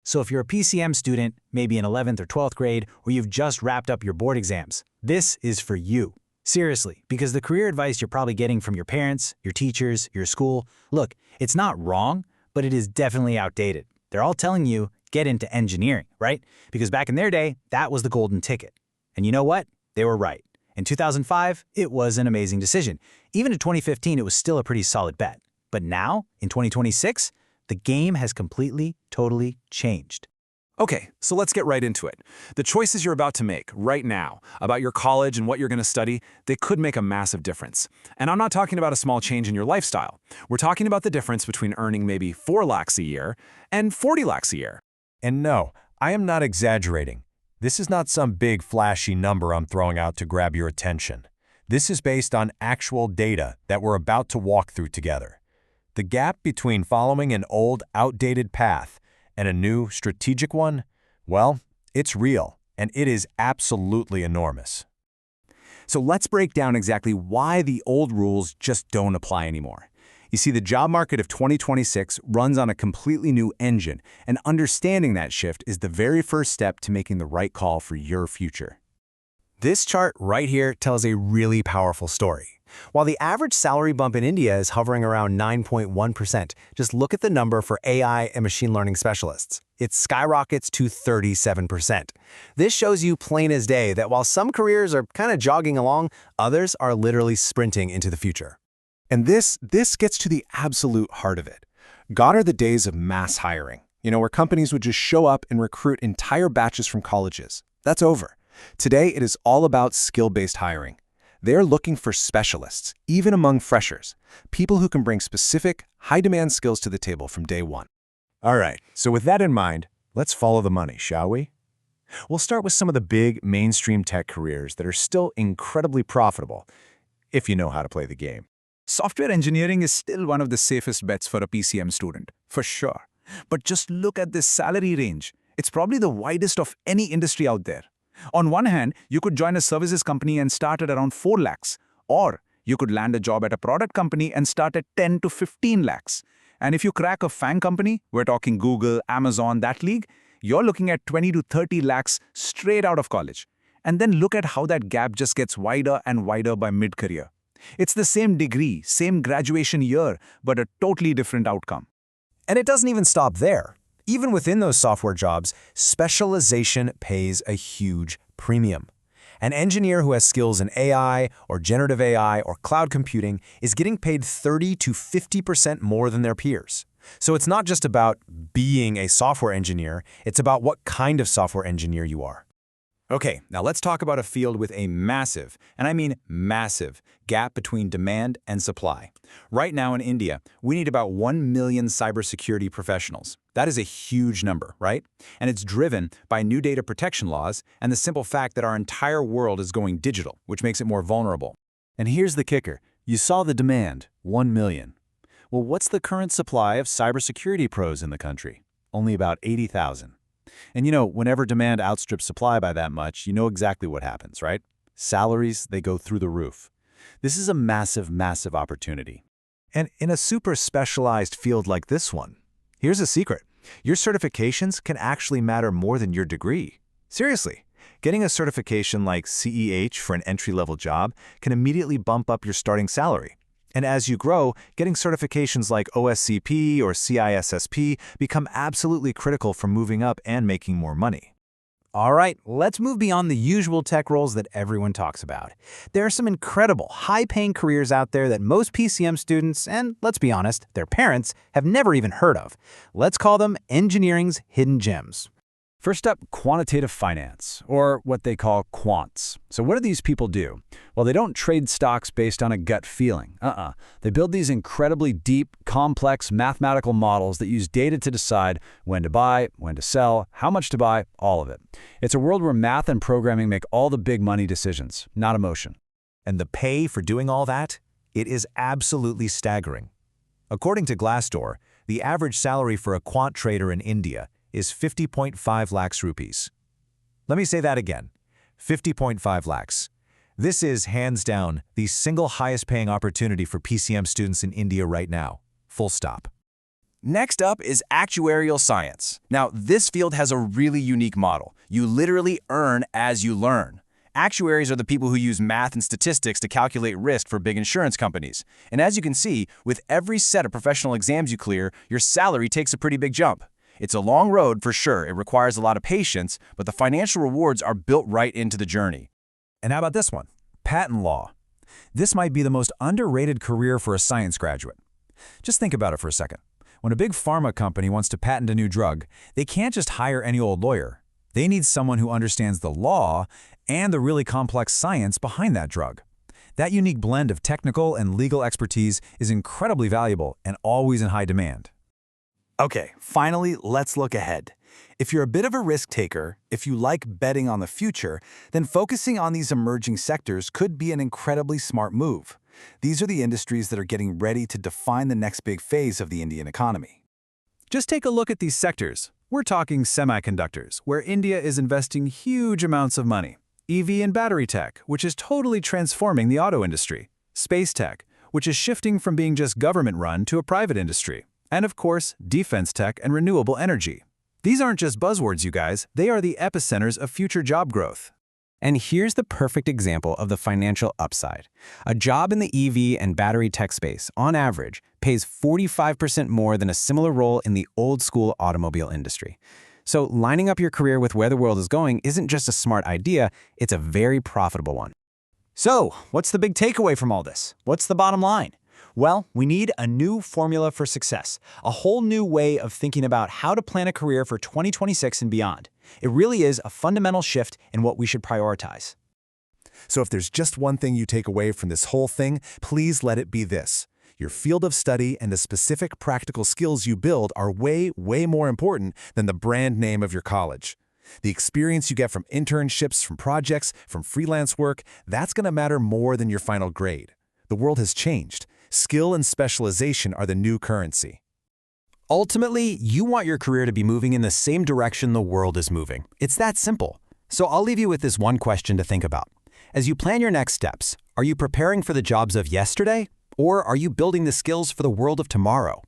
So if you're a PCM student, maybe in 11th or 12th grade, or you've just wrapped up your board exams, this is for you. Seriously, because the career advice you're probably getting from your parents, your teachers, your school, look, it's not wrong, but it is definitely outdated. They're all telling you, get into engineering, right? Because back in their day, that was the golden ticket. And you know what? They were right. In 2005, it was an amazing decision. Even in 2015, it was still a pretty solid bet. But now, in 2026, the game has completely, totally changed. Okay, so let's get right into it. The choices you're about to make right now about your college and what you're going to study, they could make a massive difference. And I'm not talking about a small change in your lifestyle. We're talking about the difference between earning maybe 4 lakhs a year and 40 lakhs a year. And no, I am not exaggerating. This is not some big flashy number I'm throwing out to grab your attention. This is based on actual data that we're about to walk through together. The gap between following an old, outdated path and a new, strategic one, well, it's real, and it is absolutely enormous. So let's break down exactly why the old rules just don't apply anymore. You see, the job market of 2026 runs on a completely new engine, and understanding that shift is the very first step to making the right call for your future. This chart right here tells a really powerful story. While the average salary bump in India is hovering around 9.1%, just look at the number for AI and machine learning specialists. It skyrockets to 37%. This shows you plain as day that while some careers are kind of jogging along, others are literally sprinting into the future. And this gets to the absolute heart of it. Gone are the days of mass hiring, where companies would just show up and recruit entire batches from colleges. That's over. Today, it is all about skill-based hiring. They're looking for specialists, even among freshers, people who can bring specific, high-demand skills to the table from day one. All right, so with that in mind, let's follow the money, shall we? We'll start with some of the big, mainstream tech careers that are still incredibly profitable, if you know how to play the game. Software engineering is still one of the safest bets for a PCM student, for sure. But just look at this salary range. It's probably the widest of any industry out there. On one hand, you could join a services company and start at around 4 lakhs, or you could land a job at a product company and start at 10 to 15 lakhs. And if you crack a FANG company, we're talking Google, Amazon, that league, you're looking at 20 to 30 lakhs straight out of college. And then look at how that gap just gets wider and wider by mid-career. It's the same degree, same graduation year, but a totally different outcome. And it doesn't even stop there. Even within those software jobs, specialization pays a huge premium. An engineer who has skills in AI or generative AI or cloud computing is getting paid 30 to 50% more than their peers. So it's not just about being a software engineer, it's about what kind of software engineer you are. Okay, now let's talk about a field with a massive, and I mean massive, gap between demand and supply. Right now in India, we need about 1 million cybersecurity professionals. That is a huge number, right? And it's driven by new data protection laws and the simple fact that our entire world is going digital, which makes it more vulnerable. And here's the kicker. You saw the demand, 1 million. Well, what's the current supply of cybersecurity pros in the country? Only about 80,000. And whenever demand outstrips supply by that much, you know exactly what happens, right? Salaries, they go through the roof. This is a massive, massive opportunity. And in a super specialized field like this one, here's a secret. Your certifications can actually matter more than your degree. Seriously, getting a certification like CEH for an entry-level job can immediately bump up your starting salary. And as you grow, getting certifications like OSCP or CISSP become absolutely critical for moving up and making more money. All right, let's move beyond the usual tech roles that everyone talks about. There are some incredible, high-paying careers out there that most PCM students, and let's be honest, their parents, have never even heard of. Let's call them engineering's hidden gems. First up, quantitative finance, or what they call quants. So what do these people do? Well, they don't trade stocks based on a gut feeling. They build these incredibly deep, complex mathematical models that use data to decide when to buy, when to sell, how much to buy, all of it. It's a world where math and programming make all the big money decisions, not emotion. And the pay for doing all that? It is absolutely staggering. According to Glassdoor, the average salary for a quant trader in India is 50.5 lakhs rupees. Let me say that again, 50.5 lakhs. This is, hands down, the single highest paying opportunity for PCM students in India right now, full stop. Next up is actuarial science. Now, this field has a really unique model. You literally earn as you learn. Actuaries are the people who use math and statistics to calculate risk for big insurance companies. And as you can see, with every set of professional exams you clear, your salary takes a pretty big jump. It's a long road for sure. It requires a lot of patience, but the financial rewards are built right into the journey. And how about this one? Patent law. This might be the most underrated career for a science graduate. Just think about it for a second. When a big pharma company wants to patent a new drug, they can't just hire any old lawyer. They need someone who understands the law and the really complex science behind that drug. That unique blend of technical and legal expertise is incredibly valuable and always in high demand. Okay, finally, let's look ahead. If you're a bit of a risk taker, if you like betting on the future, then focusing on these emerging sectors could be an incredibly smart move. These are the industries that are getting ready to define the next big phase of the Indian economy. Just take a look at these sectors. We're talking semiconductors, where India is investing huge amounts of money. EV and battery tech, which is totally transforming the auto industry. Space tech, which is shifting from being just government-run to a private industry. And of course, defense tech and renewable energy. These aren't just buzzwords, you guys. They are the epicenters of future job growth. And here's the perfect example of the financial upside. A job in the EV and battery tech space, on average, pays 45% more than a similar role in the old-school automobile industry. So lining up your career with where the world is going isn't just a smart idea, it's a very profitable one. So, what's the big takeaway from all this? What's the bottom line? Well, we need a new formula for success, a whole new way of thinking about how to plan a career for 2026 and beyond. It really is a fundamental shift in what we should prioritize. So if there's just one thing you take away from this whole thing, please let it be this. Your field of study and the specific practical skills you build are way, way more important than the brand name of your college. The experience you get from internships, from projects, from freelance work, that's going to matter more than your final grade. The world has changed. Skill and specialization are the new currency. Ultimately, you want your career to be moving in the same direction the world is moving. It's that simple. So I'll leave you with this one question to think about. As you plan your next steps, are you preparing for the jobs of yesterday, or are you building the skills for the world of tomorrow?